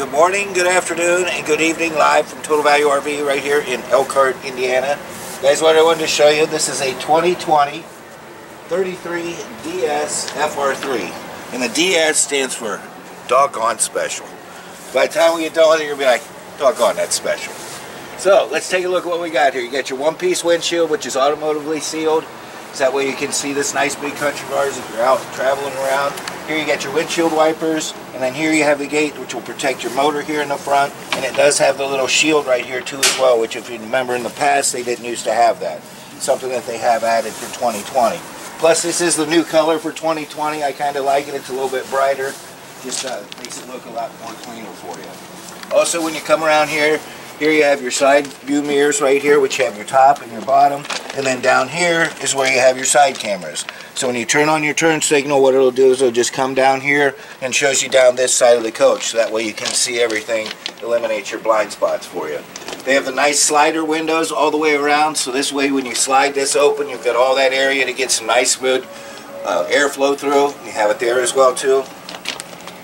Good morning, good afternoon, and good evening, live from Total Value RV right here in Elkhart, Indiana. Guys, what I wanted to show you, this is a 2020 33 DS FR3. And the DS stands for doggone special. By the time we get done with it, you're going to be like, doggone, that's special. So, let's take a look at what we got here. You got your one-piece windshield, which is automotively sealed. So that way you can see this nice big country of ours if you're out traveling around. Here you got your windshield wipers, and then here you have the gate, which will protect your motor here in the front, and it does have the little shield right here too as well, which if you remember in the past they didn't used to have that. Something that they have added for 2020. Plus this is the new color for 2020. I kind of like it. It's a little bit brighter. Just makes it look a lot more cleaner for you. Also, when you come around here you have your side view mirrors right here, which have your top and your bottom. And then down here is where you have your side cameras. So when you turn on your turn signal, what it'll do is it'll just come down here and shows you down this side of the coach. So that way you can see everything, eliminate your blind spots for you. They have the nice slider windows all the way around. So this way when you slide this open, you've got all that area to get some nice good airflow through. You have it there as well too.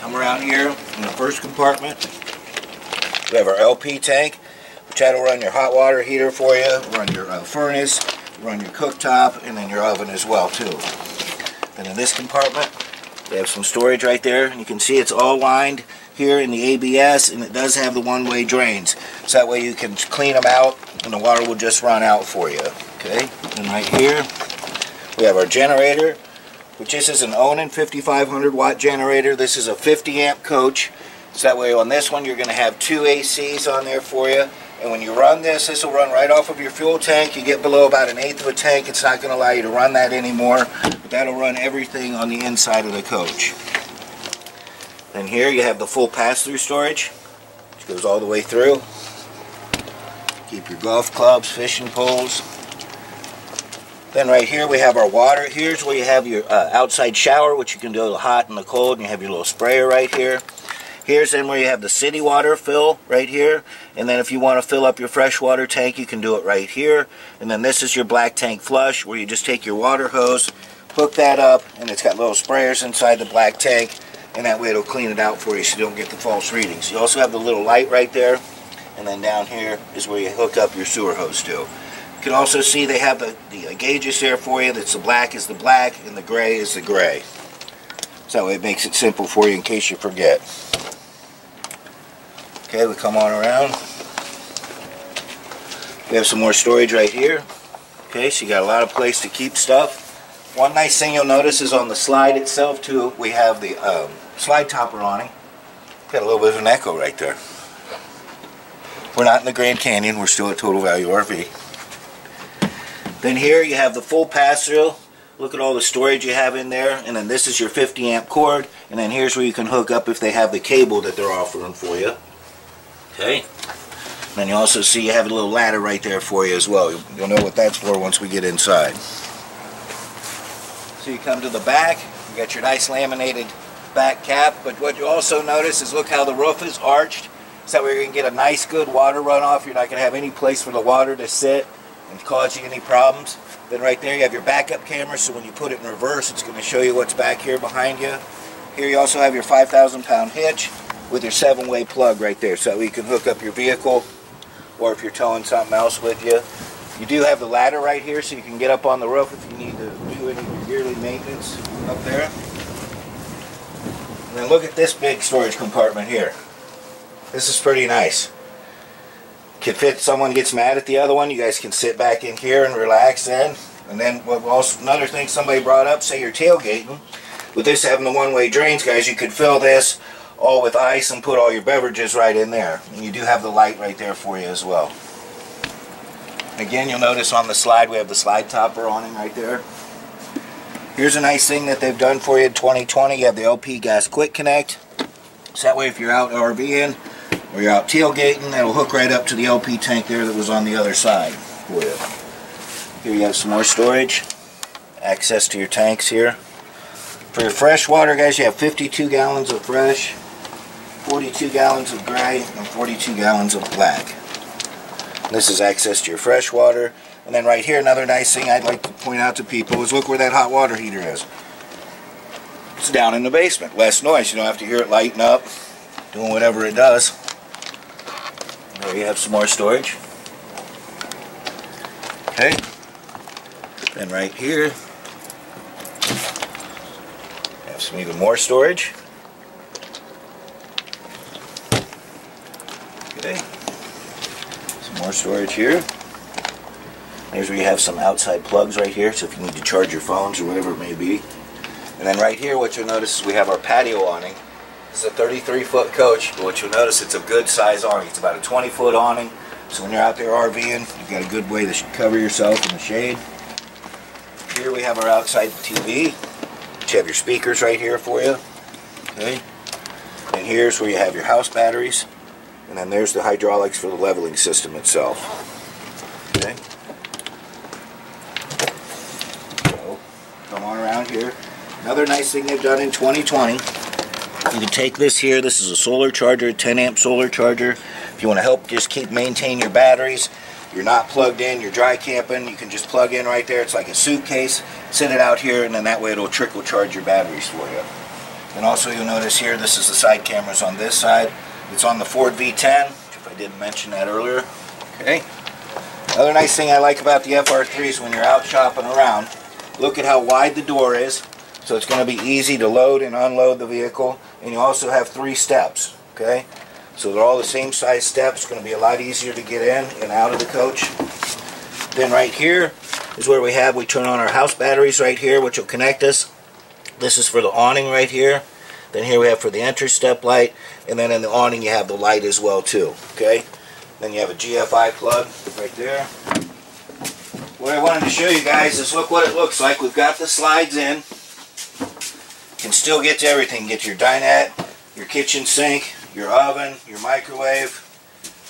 Come around here in the first compartment. We have our LP tank, which that'll run your hot water heater for you, run your furnace, run your cooktop, and then your oven as well too. Then in this compartment, we have some storage right there, and you can see it's all lined here in the ABS, and it does have the one-way drains. So that way you can clean them out, and the water will just run out for you. Okay, and right here, we have our generator, which this is an Onan 5500 watt generator. This is a 50 amp coach. So that way on this one you're going to have two ACs on there for you. And when you run this will run right off of your fuel tank. You get below about 1/8 of a tank, it's not going to allow you to run that anymore. But that'll run everything on the inside of the coach. Then here you have the full pass-through storage, which goes all the way through. Keep your golf clubs, fishing poles. Then right here we have our water. Here's where you have your outside shower, which you can do the hot and the cold, and you have your little sprayer right here. Here's then where you have the city water fill right here, and then if you want to fill up your freshwater tank, you can do it right here. And then this is your black tank flush, where you just take your water hose, hook that up, and it's got little sprayers inside the black tank, and that way it'll clean it out for you so you don't get the false readings. You also have the little light right there, and then down here is where you hook up your sewer hose to. You can also see they have the gauges there for you. That's the black is the black, and the gray is the gray. So that way it makes it simple for you in case you forget. Okay, we come on around. We have some more storage right here. Okay, so you got a lot of place to keep stuff. One nice thing you'll notice is on the slide itself too, we have the slide topper awning. Got a little bit of an echo right there. We're not in the Grand Canyon, we're still at Total Value RV. Then here you have the full pass-through. Look at all the storage you have in there, and then this is your 50 amp cord, and then here's where you can hook up if they have the cable that they're offering for you. Okay, and then you also see you have a little ladder right there for you as well. You'll know what that's for once we get inside. So you come to the back, you got your nice laminated back cap, but what you also notice is look how the roof is arched, so that way you're going to get a nice good water runoff. You're not going to have any place for the water to sit and cause you any problems. Then right there you have your backup camera, so when you put it in reverse it's going to show you what's back here behind you. Here you also have your 5,000 pound hitch with your 7-way plug right there, so you can hook up your vehicle, or if you're towing something else with you. You do have the ladder right here, so you can get up on the roof if you need to do any of your yearly maintenance up there. And then look at this big storage compartment here. This is pretty nice. Can fit, someone gets mad at the other one, you guys can sit back in here and relax then. And then also, another thing somebody brought up, say you're tailgating, with this having the one-way drains, guys, you could fill this all with ice and put all your beverages right in there. And you do have the light right there for you as well. Again, you'll notice on the slide we have the slide topper awning right there. Here's a nice thing that they've done for you in 2020. You have the LP gas quick connect. So that way if you're out RVing or you're out tailgating, that'll hook right up to the LP tank there that was on the other side for you. Here you have some more storage. Access to your tanks here. For your fresh water, guys, you have 52 gallons of fresh, 42 gallons of gray, and 42 gallons of black. This is access to your fresh water. And then right here, another nice thing I'd like to point out to people is look where that hot water heater is. It's down in the basement. Less noise. You don't have to hear it lighting up. doing whatever it does. There you have some more storage. Okay. Then right here, have some even more storage. Okay. Some more storage here. Here's where you have some outside plugs right here, so if you need to charge your phones or whatever it may be. And then right here, what you'll notice is we have our patio awning. This is a 33-foot coach, but what you'll notice, it's a good size awning. It's about a 20-foot awning, so when you're out there RVing, you've got a good way to cover yourself in the shade. Here we have our outside TV, which have your speakers right here for you. Okay. And here's where you have your house batteries, and then there's the hydraulics for the leveling system itself. Okay. Come on around here. Another nice thing they've done in 2020, you can take this here. This is a solar charger, 10 amp solar charger. If you want to help just keep maintain your batteries, you're not plugged in, you're dry camping, you can just plug in right there. It's like a suitcase. Sit it out here, and then that way it'll trickle charge your batteries for you. And also you'll notice here, this is the side cameras on this side. It's on the Ford V10, if I didn't mention that earlier. Okay. Another nice thing I like about the FR3 is when you're out shopping around, look at how wide the door is, so it's going to be easy to load and unload the vehicle. And you also have 3 steps, okay? So they're all the same size steps. It's going to be a lot easier to get in and out of the coach. Then right here is where we turn on our house batteries right here, which will connect us. This is for the awning right here. Then here we have for the entry step light, and then in the awning you have the light as well too, okay? Then you have a GFI plug right there. What I wanted to show you guys is look what it looks like. We've got the slides in. You can still get to everything. Get your dinette, your kitchen sink, your oven, your microwave,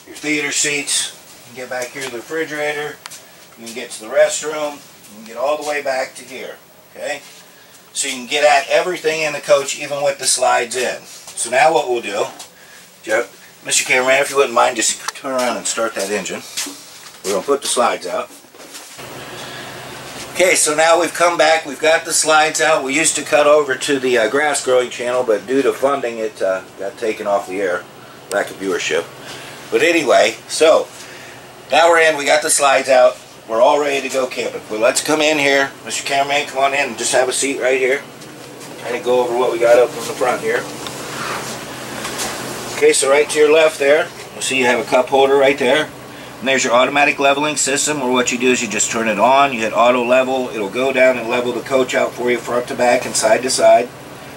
your theater seats. You can get back here to the refrigerator. You can get to the restroom. You can get all the way back to here. Okay? So you can get at everything in the coach, even with the slides in. So now what we'll do, Mr. Cameraman, if you wouldn't mind, just turn around and start that engine. We're going to put the slides out. Okay, so now we've come back, we've got the slides out. We used to cut over to the grass growing channel, but due to funding it got taken off the air, lack of viewership. But anyway, so now we're in, we got the slides out, we're all ready to go camping. Well, let's come in here. Mr. Cameraman, come on in and just have a seat right here. Kind of go over what we got up in the front here. Okay, so right to your left there, you'll see you have a cup holder right there. And there's your automatic leveling system, where what you do is you just turn it on, you hit auto level, it'll go down and level the coach out for you front to back and side to side.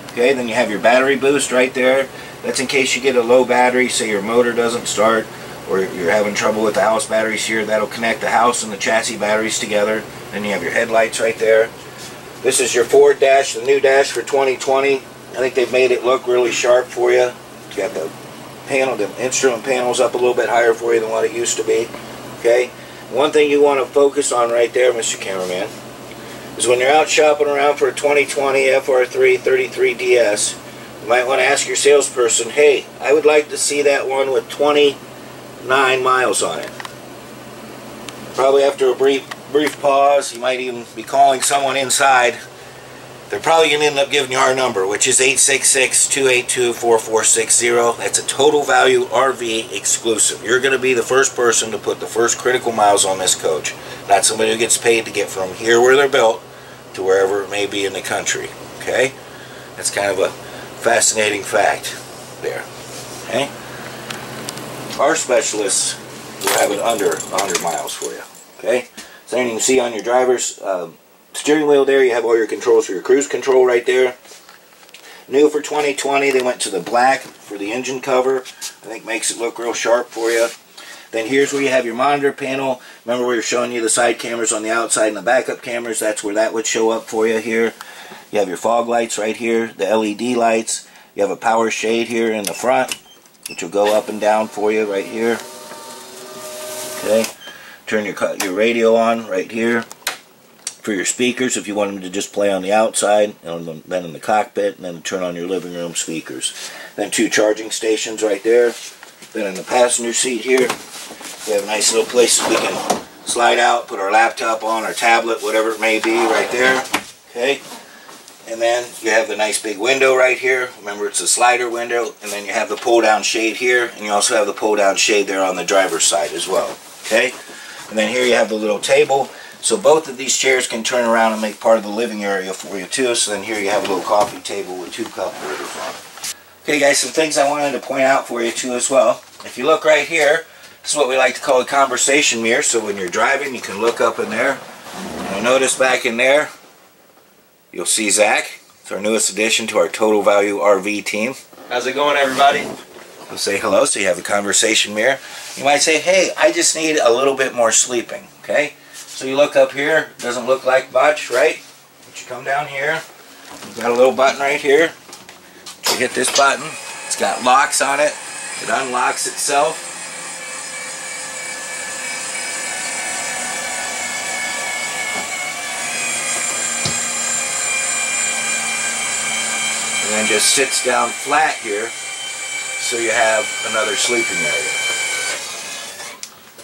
Okay, then you have your battery boost right there. That's in case you get a low battery, say your motor doesn't start, or you're having trouble with the house batteries here. That'll connect the house and the chassis batteries together. Then you have your headlights right there. This is your Ford dash, the new dash for 2020. I think they've made it look really sharp for you. It's got the panel, the instrument panel's up a little bit higher for you than what it used to be. Okay, one thing you want to focus on right there, Mr. Cameraman, is when you're out shopping around for a 2020 FR3 33DS, you might want to ask your salesperson, hey, I would like to see that one with 29 miles on it. Probably after a brief pause, you might even be calling someone inside. They're probably going to end up giving you our number, which is 866-282-4460. That's a Total Value RV exclusive. You're going to be the first person to put the first critical miles on this coach. Not somebody who gets paid to get from here where they're built to wherever it may be in the country. Okay? That's kind of a fascinating fact there. Okay? Our specialists will have it under 100 miles for you. Okay? So then you can see on your driver's steering wheel there, you have all your controls for your cruise control right there. New for 2020, they went to the black for the engine cover. I think makes it look real sharp for you. Then here's where you have your monitor panel. Remember we were showing you the side cameras on the outside and the backup cameras. That's where that would show up for you here. You have your fog lights right here, the LED lights. You have a power shade here in the front, which will go up and down for you right here. Okay. Turn your radio on right here. For your speakers, if you want them to just play on the outside, and then in the cockpit, and then turn on your living room speakers. Then 2 charging stations right there. Then in the passenger seat here, we have a nice little place that we can slide out, put our laptop on, our tablet, whatever it may be, right there. Okay. And then you have the nice big window right here. Remember, it's a slider window. And then you have the pull-down shade here. And you also have the pull-down shade there on the driver's side as well. Okay? And then here you have the little table. So both of these chairs can turn around and make part of the living area for you too. So then here you have a little coffee table with 2 cup holders on it. Okay guys, some things I wanted to point out for you too as well. If you look right here, this is what we like to call a conversation mirror. So when you're driving, you can look up in there. And you'll notice back in there, you'll see Zach. It's our newest addition to our Total Value RV team. How's it going, everybody? We'll say hello, so you have a conversation mirror. You might say, hey, I just need a little bit more sleeping, okay? So you look up here, doesn't look like much, right? But you come down here, you've got a little button right here. You hit this button, it's got locks on it. It unlocks itself. And then just sits down flat here, so you have another sleeping area.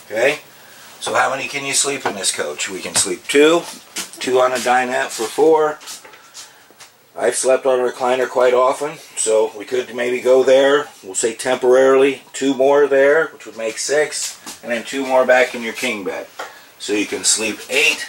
Okay? So how many can you sleep in this coach? We can sleep 2 on a dinette for 4. I've slept on a recliner quite often, so we could maybe go there. We'll say temporarily 2 more there, which would make 6, and then 2 more back in your king bed. So you can sleep 8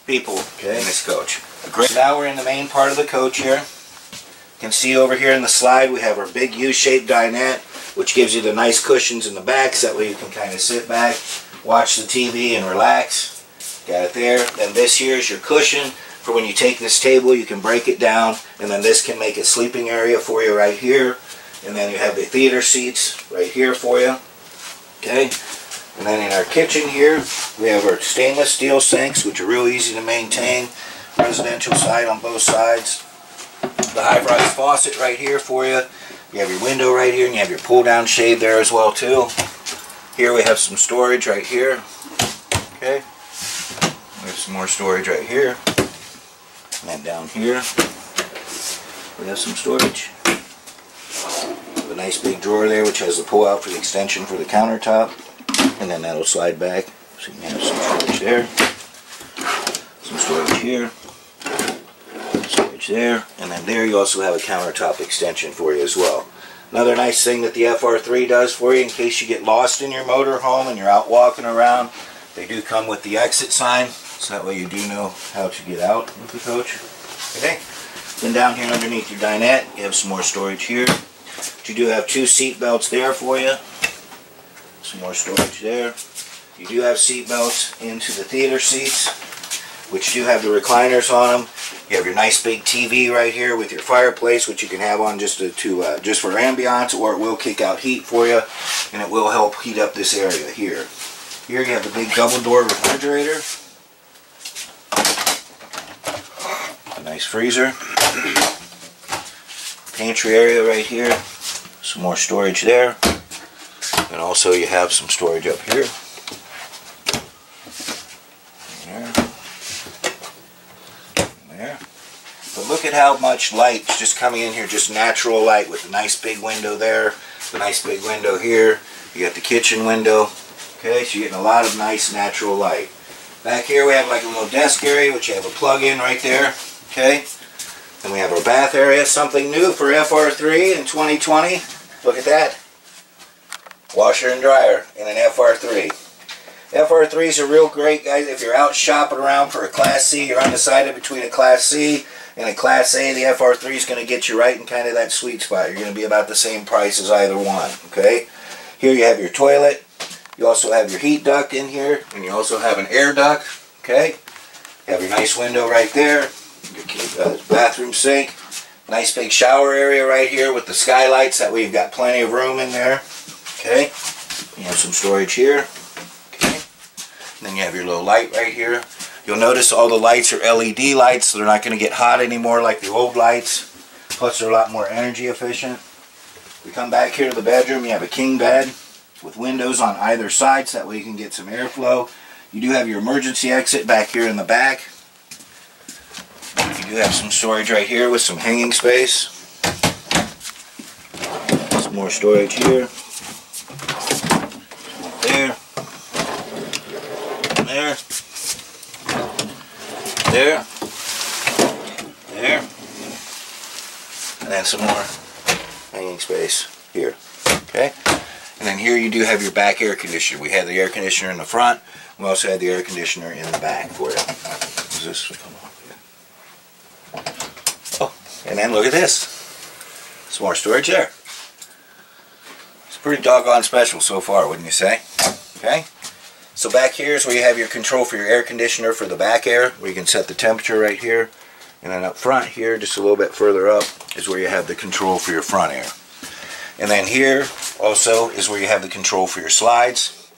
people in this coach. So now we're in the main part of the coach here. You can see over here in the slide we have our big U-shaped dinette, which gives you the nice cushions in the back, so that way you can kind of sit back, watch the TV and relax. Got it there. Then this here is your cushion for when you take this table, you can break it down, and then this can make a sleeping area for you right here. And then you have the theater seats right here for you. Okay. And then in our kitchen here, we have our stainless steel sinks, which are real easy to maintain. Residential side on both sides. The high-rise faucet right here for you. You have your window right here, and you have your pull-down shade there as well too. Here we have some storage right here. Okay. There's some more storage right here. And then down here, we have some storage. A nice big drawer there, which has the pull-out for the extension for the countertop. And then that'll slide back, so you can have some storage there. Some storage here. Storage there. And then there you also have a countertop extension for you as well. Another nice thing that the FR3 does for you, in case you get lost in your motorhome and you're out walking around, they do come with the exit sign, so that way you do know how to get out with the coach. Okay. Then down here underneath your dinette, you have some more storage here. But you do have 2 seat belts there for you. Some more storage there. You do have seat belts into the theater seats, which do have the recliners on them. You have your nice big TV right here with your fireplace, which you can have on just just for ambiance, or it will kick out heat for you, and it will help heat up this area here. Here you have the big double door refrigerator. A nice freezer. Pantry area right here. Some more storage there. And also you have some storage up here. There. But look at how much light is just coming in here, just natural light with a nice big window there, the nice big window here. You got the kitchen window. Okay, so you're getting a lot of nice natural light. Back here we have like a little desk area, which you have a plug-in right there. Okay, then we have our bath area, something new for FR3 in 2020. Look at that. Washer and dryer in an FR3. FR3s are real great, guys. If you're out shopping around for a Class C, you're undecided between a Class C and a Class A, the FR3 is going to get you right in kind of that sweet spot. You're going to be about the same price as either one. Okay, here you have your toilet. You also have your heat duct in here, and you also have an air duct. Okay, you have your nice window right there. Your bathroom sink. Nice big shower area right here with the skylights. That way you've got plenty of room in there. Okay, you have some storage here. Okay, and then you have your little light right here. You'll notice all the lights are LED lights, so they're not going to get hot anymore like the old lights. Plus they're a lot more energy efficient. We come back here to the bedroom. You have a king bed with windows on either side, so that way you can get some airflow. You do have your emergency exit back here in the back. You do have some storage right here with some hanging space. Some more storage here. There. There. There. There. then some more hanging space here. Okay, and then here you do have your back air conditioner. We had the air conditioner in the front. We also had the air conditioner in the back for you. Is this come on? Oh, and then look at this. Some more storage there. It's pretty doggone special so far, wouldn't you say? Okay. So back here is where you have your control for your air conditioner for the back air, where you can set the temperature right here. And then up front here, just a little bit further up, is where you have the control for your front air. And then here also is where you have the control for your slides.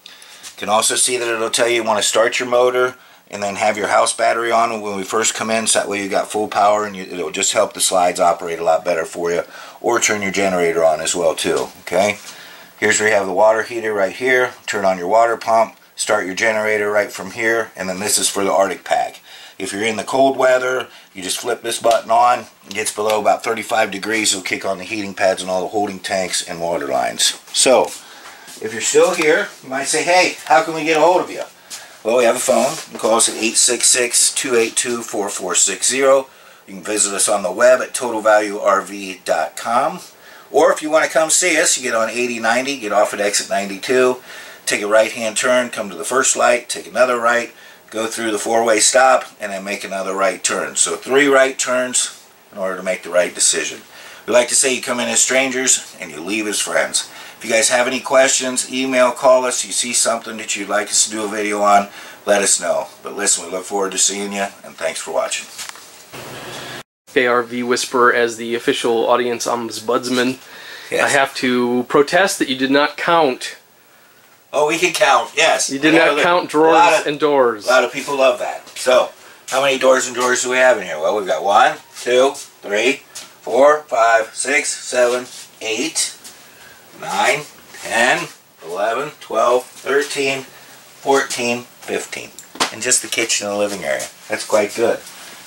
You can also see that it'll tell you want to start your motor and then have your house battery on when we first come in, so that way you got full power, and it'll just help the slides operate a lot better for you, or turn your generator on as well too. Okay, here's where you have the water heater right here. Turn on your water pump, start your generator right from here, and then this is for the Arctic pack. If you're in the cold weather, you just flip this button on. It gets below about 35 degrees, it'll kick on the heating pads and all the holding tanks and water lines. So if you're still here, you might say, hey, how can we get a hold of you? Well, we have a phone. You can call us at 866-282-4460. You can visit us on the web at totalvaluerv.com. Or if you want to come see us, you get on 8090, get off at exit 92, take a right-hand turn, come to the first light, take another right, go through the four-way stop, and then make another right turn. So 3 right turns in order to make the right decision. We like to say you come in as strangers and you leave as friends. If you guys have any questions, email, call us. You see something that you'd like us to do a video on, let us know. But listen, we look forward to seeing you, and thanks for watching. RV Whisperer as the official audience ombudsman. Yes. I have to protest that you did not count. Oh, we can count, yes. You did not count drawers and doors. A lot of people love that. So, how many doors and drawers do we have in here? Well, we've got 1, 2, 3, 4, 5, 6, 7, 8, 9, 10, 11, 12, 13, 14, 15. And just the kitchen and the living area. That's quite good.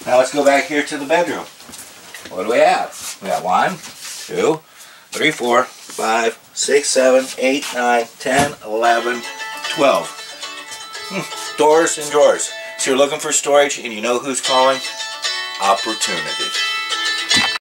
Now let's go back here to the bedroom. What do we have? We got 1, 2, 3, 4, 5, 6, 7, 8, 9, 10, 11, 12. Doors and drawers. So you're looking for storage and you know who's calling? Opportunity.